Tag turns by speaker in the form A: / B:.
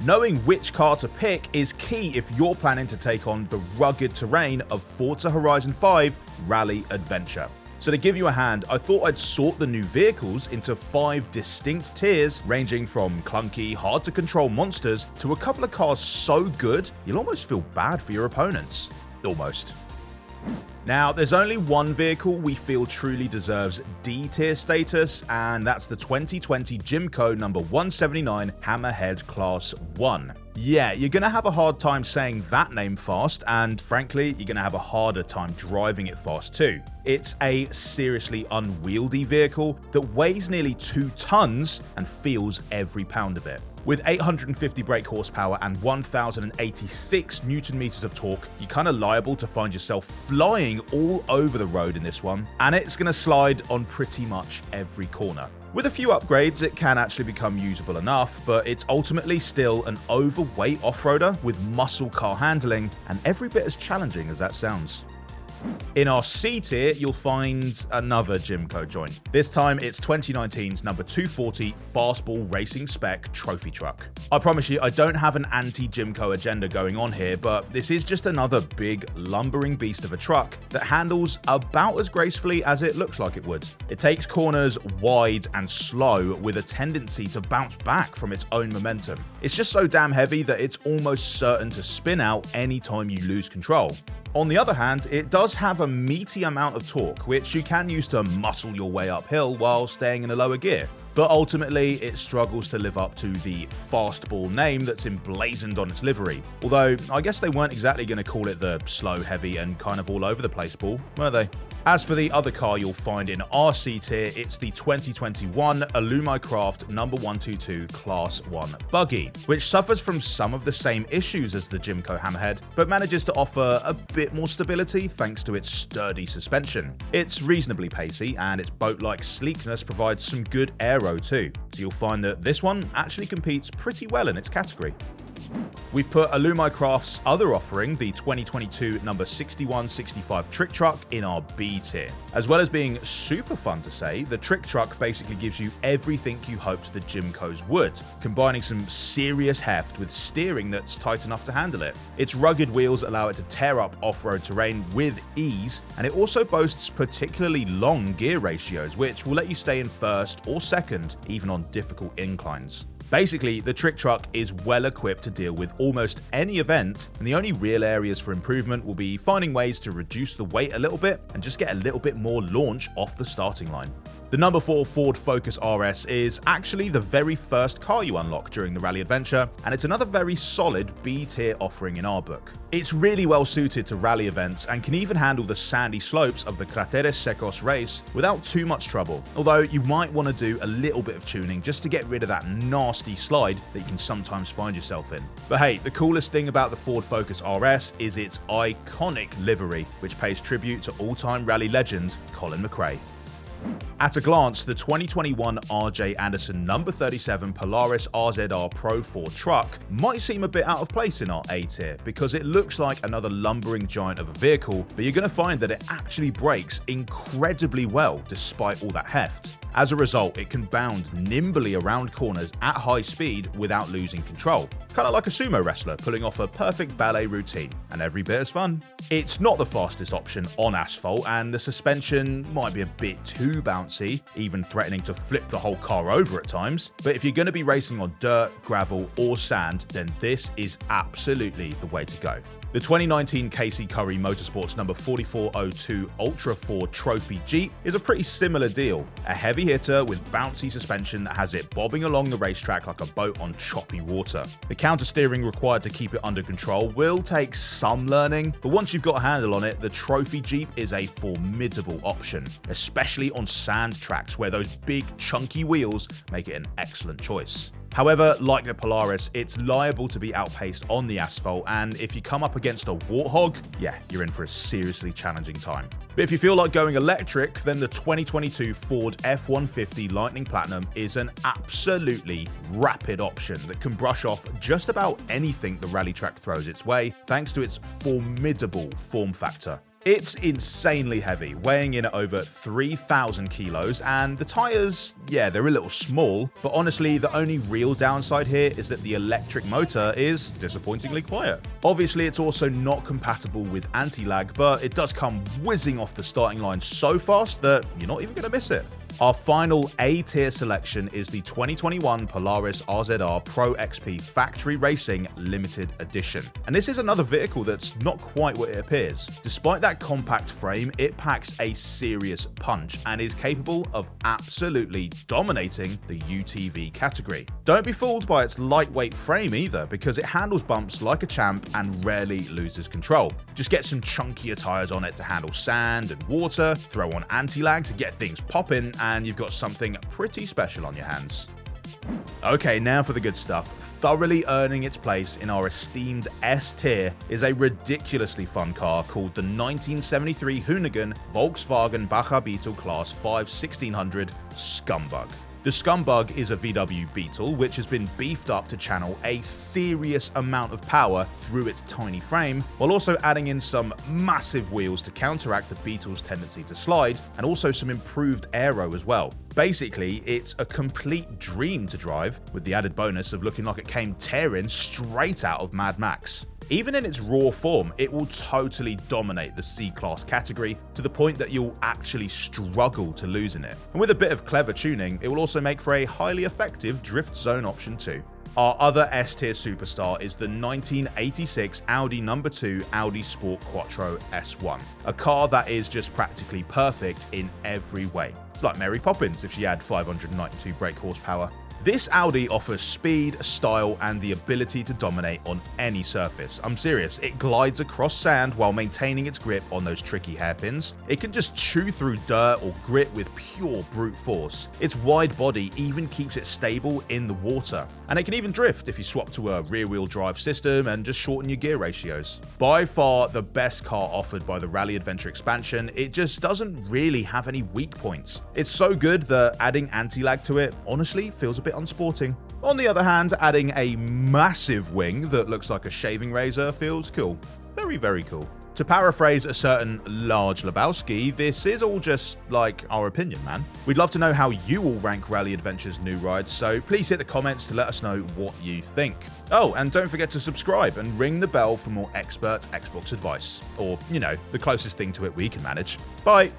A: Knowing which car to pick is key if you're planning to take on the rugged terrain of Forza Horizon 5 Rally Adventure. So to give you a hand, I thought I'd sort the new vehicles into 5 distinct tiers, ranging from clunky, hard to control monsters to a couple of cars so good you'll almost feel bad for your opponents. Almost. Now, there's only one vehicle we feel truly deserves D tier status, and that's the 2020 Gymco number 179 Hammerhead Class 1. Yeah, you're gonna have a hard time saying that name fast, and frankly, you're gonna have a harder time driving it fast too. It's a seriously unwieldy vehicle that weighs nearly 2 tons and feels every pound of it. With 850 brake horsepower and 1086 newton meters of torque, you're kind of liable to find yourself flying all over the road in this one, and it's going to slide on pretty much every corner. With a few upgrades, it can actually become usable enough, but it's ultimately still an overweight off-roader with muscle car handling, and every bit as challenging as that sounds. In our C tier, you'll find another Gymco joint. This time, it's 2019's number 240 Fastball Racing Spec Trophy Truck. I promise you, I don't have an anti-Gymco agenda going on here, but this is just another big, lumbering beast of a truck that handles about as gracefully as it looks like it would. It takes corners wide and slow with a tendency to bounce back from its own momentum. It's just so damn heavy that it's almost certain to spin out anytime you lose control. On the other hand, it does have a meaty amount of torque, which you can use to muscle your way uphill while staying in a lower gear. But ultimately, it struggles to live up to the fastball name that's emblazoned on its livery. Although, I guess they weren't exactly going to call it the slow, heavy, and kind of all over the place ball, were they? As for the other car you'll find in our C tier, it's the 2021 Alumicraft number 122 Class 1 Buggy, which suffers from some of the same issues as the Gymco Hammerhead, but manages to offer a bit more stability thanks to its sturdy suspension. It's reasonably pacey, and its boat-like sleekness provides some good aero too, so you'll find that this one actually competes pretty well in its category. We've put Alumicraft's other offering, the 2022 number 6165 Trick Truck, in our B tier. As well as being super fun to say, the Trick Truck basically gives you everything you hoped the Gymcos would, combining some serious heft with steering that's tight enough to handle it. Its rugged wheels allow it to tear up off-road terrain with ease, and it also boasts particularly long gear ratios, which will let you stay in first or second, even on difficult inclines. Basically, the Trick Truck is well equipped to deal with almost any event, and the only real areas for improvement will be finding ways to reduce the weight a little bit and just get a little bit more launch off the starting line. The number 4 Ford Focus RS is actually the very first car you unlock during the rally adventure, and it's another very solid B-tier offering in our book. It's really well suited to rally events and can even handle the sandy slopes of the Cráteres Secos race without too much trouble, although you might want to do a little bit of tuning just to get rid of that nasty slide that you can sometimes find yourself in. But hey, the coolest thing about the Ford Focus RS is its iconic livery, which pays tribute to all-time rally legend Colin McRae. At a glance, the 2021 RJ Anderson number 37 Polaris RZR Pro 4 truck might seem a bit out of place in our A tier because it looks like another lumbering giant of a vehicle, but you're going to find that it actually brakes incredibly well despite all that heft. As a result, it can bound nimbly around corners at high speed without losing control. Kind of like a sumo wrestler pulling off a perfect ballet routine, and every bit as fun. It's not the fastest option on asphalt, and the suspension might be a bit too bouncy, even threatening to flip the whole car over at times. But if you're going to be racing on dirt, gravel, or sand, then this is absolutely the way to go. The 2019 Casey Curry Motorsports number 4402 Ultra 4 Trophy Jeep is a pretty similar deal. A heavy hitter with bouncy suspension that has it bobbing along the racetrack like a boat on choppy water. The counter steering required to keep it under control will take some learning, but once you've got a handle on it, the Trophy Jeep is a formidable option, especially on sand tracks where those big chunky wheels make it an excellent choice. However, like the Polaris, it's liable to be outpaced on the asphalt, and if you come up against a warthog, yeah, you're in for a seriously challenging time. But if you feel like going electric, then the 2022 Ford F-150 Lightning Platinum is an absolutely rapid option that can brush off just about anything the rally track throws its way, thanks to its formidable form factor. It's insanely heavy, weighing in at over 3,000 kilos, and the tyres, yeah, they're a little small, but honestly, the only real downside here is that the electric motor is disappointingly quiet. Obviously, it's also not compatible with anti-lag, but it does come whizzing off the starting line so fast that you're not even going to miss it. Our final A-tier selection is the 2021 Polaris RZR Pro XP Factory Racing Limited Edition. And this is another vehicle that's not quite what it appears. Despite that compact frame, it packs a serious punch and is capable of absolutely dominating the UTV category. Don't be fooled by its lightweight frame either, because it handles bumps like a champ and rarely loses control. Just get some chunkier tyres on it to handle sand and water, throw on anti-lag to get things popping, and you've got something pretty special on your hands. Okay, now for the good stuff. Thoroughly earning its place in our esteemed S tier is a ridiculously fun car called the 1973 Hoonigan Volkswagen Baja Beetle Class 5 1600 Scumbug. The Scumbug is a VW Beetle which has been beefed up to channel a serious amount of power through its tiny frame, while also adding in some massive wheels to counteract the Beetle's tendency to slide, and also some improved aero as well. Basically, it's a complete dream to drive, with the added bonus of looking like it came tearing straight out of Mad Max. Even in its raw form, it will totally dominate the C-Class category to the point that you'll actually struggle to lose in it. And with a bit of clever tuning, it will also make for a highly effective drift zone option too. Our other S-tier superstar is the 1986 Audi No. 2 Audi Sport Quattro S1, a car that is just practically perfect in every way. It's like Mary Poppins if she had 592 brake horsepower. This Audi offers speed, style, and the ability to dominate on any surface. I'm serious, it glides across sand while maintaining its grip on those tricky hairpins. It can just chew through dirt or grit with pure brute force. Its wide body even keeps it stable in the water. And it can even drift if you swap to a rear-wheel drive system and just shorten your gear ratios. By far the best car offered by the Rally Adventure expansion, it just doesn't really have any weak points. It's so good that adding anti-lag to it honestly feels a bit unsporting. On the other hand, adding a massive wing that looks like a shaving razor feels cool. Very, very cool. To paraphrase a certain Large Lebowski, this is all just like our opinion, man. We'd love to know how you all rank Rally Adventure's new rides, so please hit the comments to let us know what you think. Oh, and don't forget to subscribe and ring the bell for more expert Xbox advice. Or, you know, the closest thing to it we can manage. Bye!